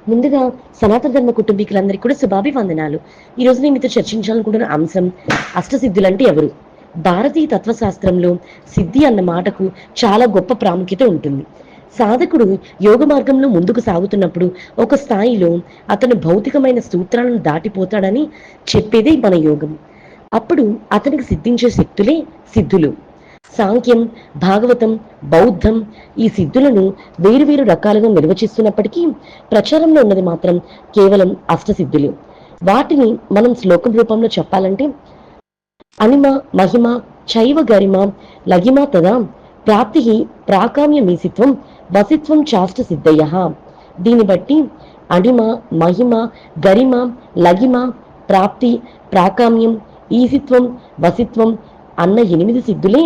ముందుగా సనాతన ధర్మ కుటుంబీకులందరికీ కూడా శుభాభివందనాలు. ఈరోజు నేను మీతో చర్చించాలనుకుంటున్న అంశం అష్టసిద్ధులంటే ఎవరు? భారతీయ తత్వశాస్త్రంలో సిద్ధి అన్న మాటకు చాలా గొప్ప ప్రాముఖ్యత ఉంటుంది. సాధకుడు యోగ మార్గంలో ముందుకు సాగుతున్నప్పుడు ఒక స్థాయిలో అతను భౌతికమైన సూత్రాలను దాటిపోతాడని చెప్పేదే మన యోగం. అప్పుడు అతనికి సిద్ధించే శక్తులే సిద్ధులు. సాంఖ్యం, భాగవతం, బౌద్ధం ఈ సిద్ధులను వేరువేరు రకాలుగా నిర్వచిస్తున్నప్పటికీ ప్రచారంలో ఉన్నది మాత్రం కేవలం అష్టసిద్ధులు. వాటిని మనం శ్లోకం రూపంలో చెప్పాలంటే అనిమ మహిమ చైవ గరిమ లగిమ తదా ప్రాప్తి ప్రాకామ్యమీసిత్వం వసిత్వం చాష్ట సిద్ధయ. దీన్ని బట్టి అణిమ మహిమ గరిమ లగిమ ప్రాప్తి ప్రాకామ్యం ఈసిత్వం వసిత్వం అన్న 8 సిద్ధులే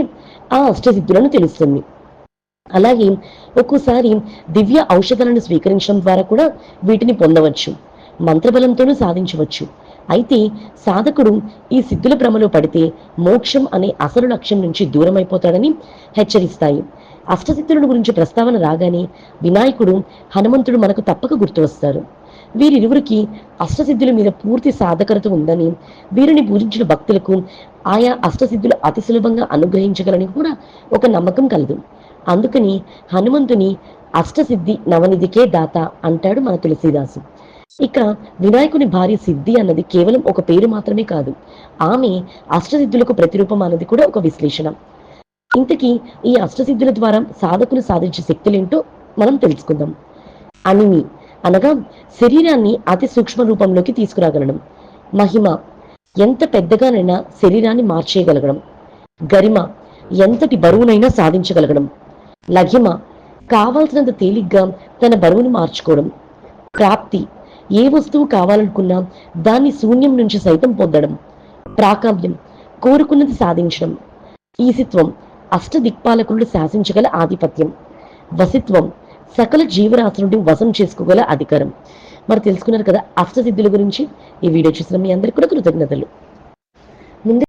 ఆ అష్టసిద్ధులను తెలుస్తుంది. అలాగే ఒక్కోసారి దివ్య ఔషధాలను స్వీకరించడం ద్వారా కూడా వీటిని పొందవచ్చు. మంత్రబలంతోనూ సాధించవచ్చు. అయితే సాధకుడు ఈ సిద్ధుల భ్రమలో పడితే మోక్షం అనే అసలు లక్ష్యం నుంచి దూరమైపోతాడని హెచ్చరిస్తాయి. అష్టసిద్ధుల గురించి ప్రస్తావన రాగానే వినాయకుడు, హనుమంతుడు మనకు తప్పక గుర్తు వస్తారు. వీరిరువురికి అష్టసిద్ధుల మీద పూర్తి సాధకరత ఉందని, వీరిని పూజించిన భక్తులకు ఆయా అష్టసిద్ధులు అతి సులభంగా అనుగ్రహించగలని కూడా ఒక నమ్మకం కలదు. అందుకని హనుమంతుని అష్టసిద్ధి నవనిధికే దాత అంటాడు మన తులసీదాసు. ఇక వినాయకుని భార్య సిద్ధి అన్నది కేవలం ఒక పేరు మాత్రమే కాదు, ఆమె అష్టసిద్ధులకు ప్రతిరూపం అన్నది కూడా ఒక విశ్లేషణ. ఇంతకీ ఈ అష్టసిద్ధుల ద్వారా సాధకులు సాధించే శక్తులేంటో మనం తెలుసుకుందాం. అనిమి అనగా శరీరాన్ని అతి సూక్ష్మ రూపంలోకి తీసుకురాగలడం. మహిమ ఎంత పెద్దగానైనా శరీరాన్ని మార్చేయగలగడం. గరిమ ఎంతటి బరువునైనా సాధించగలగడం. లఘిమ కావాల్సినంత తేలిగ్గా తన బరువును మార్చుకోవడం. ప్రాప్తి ఏ వస్తువు కావాలనుకున్నా దాన్ని శూన్యం నుంచి సైతం పొందడం. ప్రాకామ్యం కోరుకున్నది సాధించడం. ఈసిత్వం అష్టదిక్పాలకులు శాసించగల ఆధిపత్యం. వసిత్వం సకల జీవరాశి నుండి వశం చేసుకోగల అధికారం. మరి తెలుసుకున్నారు కదా అష్టసిద్ధుల గురించి. ఈ వీడియో చూసిన మీ అందరికీ కూడా కృతజ్ఞతలు. ముందు